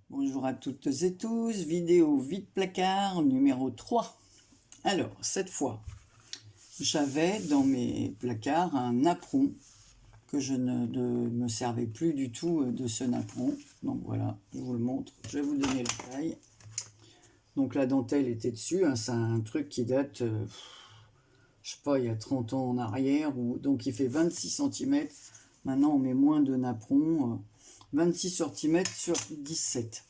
Bonjour à toutes et tous, vidéo vide placard numéro 3. Alors, cette fois, j'avais dans mes placards un napperon que je ne me servais plus du tout de ce napperon. Donc voilà, je vous le montre, je vais vous donner la taille. Donc la dentelle était dessus, hein, c'est un truc qui date, je sais pas, il y a 30 ans en arrière, donc il fait 26 cm. Maintenant on met moins de napperon, 26 cm sur 17.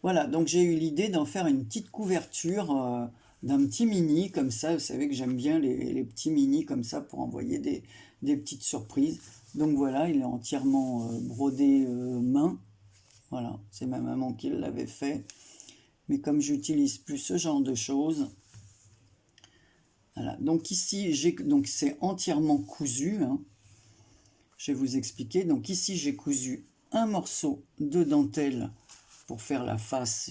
Voilà, donc j'ai eu l'idée d'en faire une petite couverture d'un petit mini, comme ça, vous savez que j'aime bien les petits mini comme ça pour envoyer des petites surprises. Donc voilà, il est entièrement brodé main. Voilà, c'est ma maman qui l'avait fait. Mais comme j'utilise plus ce genre de choses, voilà. Donc ici, c'est entièrement cousu, hein. Je vais vous expliquer. Donc ici, j'ai cousu un morceau de dentelle pour faire la face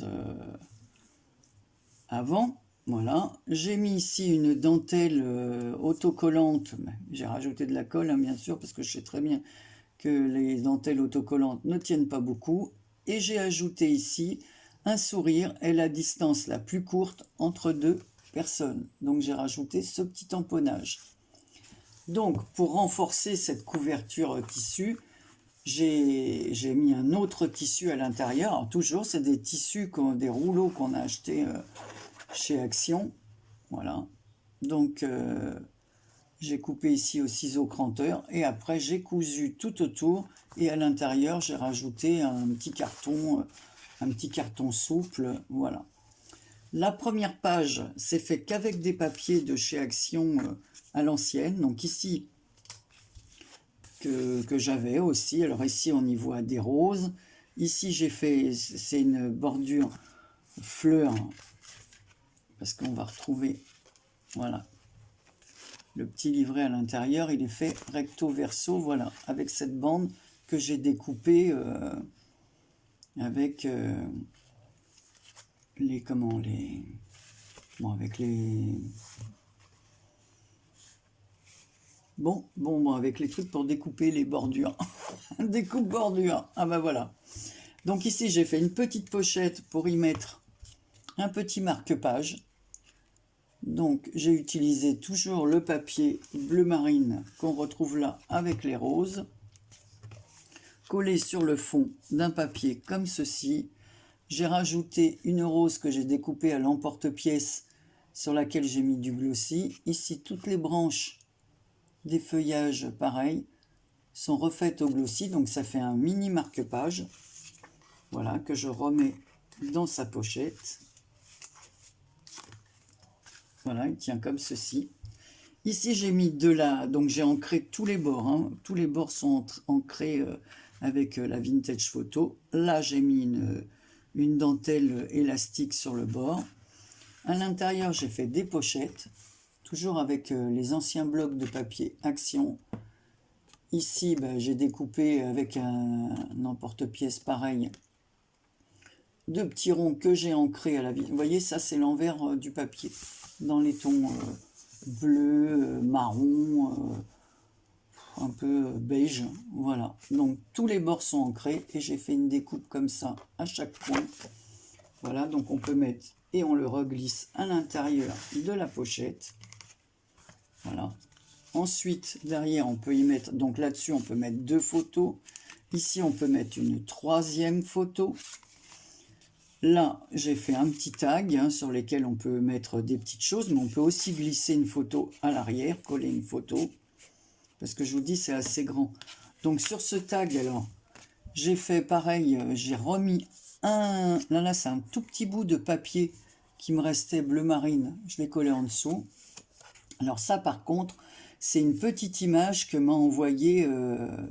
avant. Voilà, j'ai mis ici une dentelle autocollante. J'ai rajouté de la colle, hein, bien sûr, parce que je sais très bien que les dentelles autocollantes ne tiennent pas beaucoup. Et j'ai ajouté ici un sourire et la distance la plus courte entre deux personnes. Donc j'ai rajouté ce petit tamponnage. Donc pour renforcer cette couverture tissu, j'ai mis un autre tissu à l'intérieur. Alors toujours, c'est des tissus, des rouleaux qu'on a achetés chez Action. Voilà. Donc j'ai coupé ici au ciseau cranteur et après j'ai cousu tout autour et à l'intérieur j'ai rajouté un petit carton souple. Voilà. La première page c'est fait qu'avec des papiers de chez Action à l'ancienne. Donc ici que j'avais aussi. Alors ici on y voit des roses. Ici j'ai fait, c'est une bordure fleur parce qu'on va retrouver, voilà, le petit livret à l'intérieur. Il est fait recto verso, voilà, avec cette bande que j'ai découpée avec avec avec les trucs pour découper les bordures. Découpe bordure, ah bah voilà. Donc ici j'ai fait une petite pochette pour y mettre un petit marque-page. Donc j'ai utilisé toujours le papier bleu marine qu'on retrouve là avec les roses, collé sur le fond d'un papier comme ceci. J'ai rajouté une rose que j'ai découpée à l'emporte-pièce sur laquelle j'ai mis du glossy. Ici toutes les branches des feuillages pareil sont refaites au glossy, donc ça fait un mini marque-page, voilà, que je remets dans sa pochette. Voilà, il tient comme ceci. Ici, j'ai mis donc j'ai ancré tous les bords, hein. Tous les bords sont ancrés avec la Vintage Photo. Là, j'ai mis une dentelle élastique sur le bord. À l'intérieur, j'ai fait des pochettes, toujours avec les anciens blocs de papier Action. Ici, j'ai découpé avec un emporte-pièce pareil, deux petits ronds que j'ai ancrés à la vie. Vous voyez, ça c'est l'envers du papier, dans les tons bleu, marron, un peu beige. Voilà, donc tous les bords sont ancrés et j'ai fait une découpe comme ça à chaque point. Voilà, donc on peut mettre et on le reglisse à l'intérieur de la pochette. Voilà. Ensuite, derrière, on peut y mettre, donc là-dessus, on peut mettre deux photos. Ici, on peut mettre une troisième photo. Là, j'ai fait un petit tag hein, sur lesquels on peut mettre des petites choses, mais on peut aussi glisser une photo à l'arrière, coller une photo, parce que je vous dis, c'est assez grand. Donc, sur ce tag, alors, j'ai fait pareil, j'ai remis là, c'est un tout petit bout de papier qui me restait bleu marine, je l'ai collé en dessous. Alors ça, par contre, c'est une petite image que m'a envoyé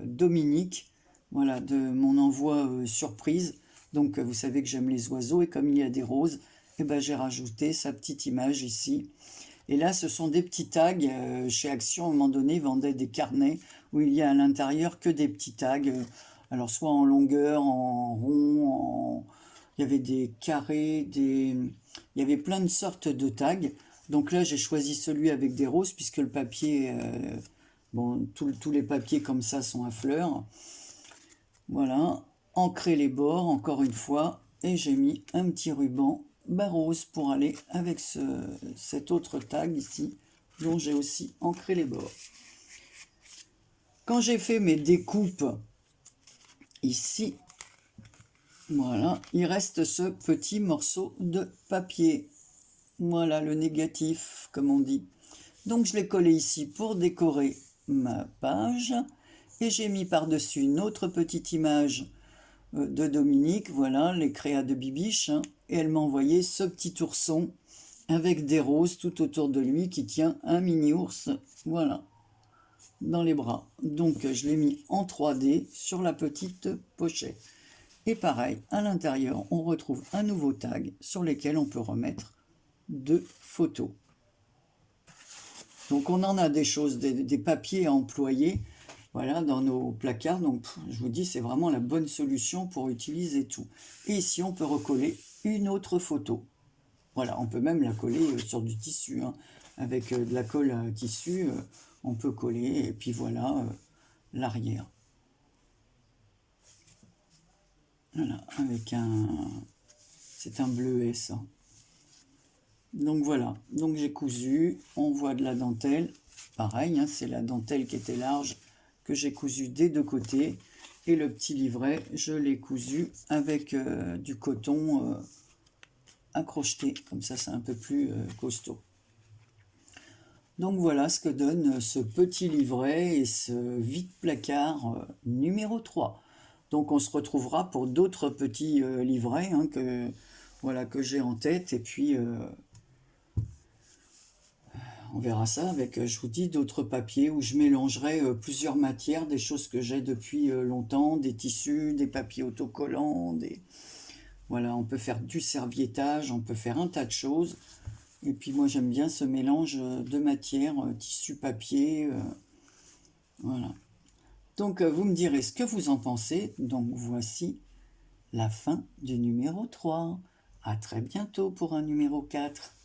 Dominique, voilà, de mon envoi surprise. Donc vous savez que j'aime les oiseaux et comme il y a des roses, eh ben, j'ai rajouté sa petite image ici. Et là, ce sont des petits tags. Chez Action, à un moment donné, ils vendaient des carnets où il y a à l'intérieur que des petits tags. Alors soit en longueur, en rond, il y avait des carrés, il y avait plein de sortes de tags. Donc là, j'ai choisi celui avec des roses, puisque le papier, bon, tous les papiers comme ça sont à fleurs. Voilà, ancrer les bords, encore une fois, et j'ai mis un petit ruban bas rose pour aller avec cet autre tag ici, dont j'ai aussi ancré les bords. Quand j'ai fait mes découpes ici, voilà, il reste ce petit morceau de papier. Voilà le négatif, comme on dit. Donc je l'ai collé ici pour décorer ma page. Et j'ai mis par-dessus une autre petite image de Dominique, voilà, les créas de Bibiche. Hein, et elle m'a envoyé ce petit ourson avec des roses tout autour de lui qui tient un mini ours, voilà, dans les bras. Donc je l'ai mis en 3D sur la petite pochette. Et pareil, à l'intérieur, on retrouve un nouveau tag sur lequel on peut remettre 2 photos. Donc on en a des choses, des papiers à employer, voilà, dans nos placards. Donc je vous dis, c'est vraiment la bonne solution pour utiliser tout. Et ici, on peut recoller une autre photo. Voilà, on peut même la coller sur du tissu. Hein. Avec de la colle à tissu, on peut coller. Et puis voilà, l'arrière. Voilà, avec c'est un bleuet ça. Donc voilà, donc j'ai cousu, on voit de la dentelle, pareil, hein, c'est la dentelle qui était large que j'ai cousu des deux côtés, et le petit livret, je l'ai cousu avec du coton accrocheté, comme ça c'est un peu plus costaud. Donc voilà ce que donne ce petit livret et ce vide-placard numéro 3. Donc on se retrouvera pour d'autres petits livrets hein, voilà, que j'ai en tête, et puis on verra ça avec, je vous dis, d'autres papiers où je mélangerai plusieurs matières, des choses que j'ai depuis longtemps, des tissus, des papiers autocollants, voilà, on peut faire du serviettage, on peut faire un tas de choses. Et puis moi j'aime bien ce mélange de matières, tissu, papier, voilà. Donc vous me direz ce que vous en pensez. Donc voici la fin du numéro 3. À très bientôt pour un numéro 4.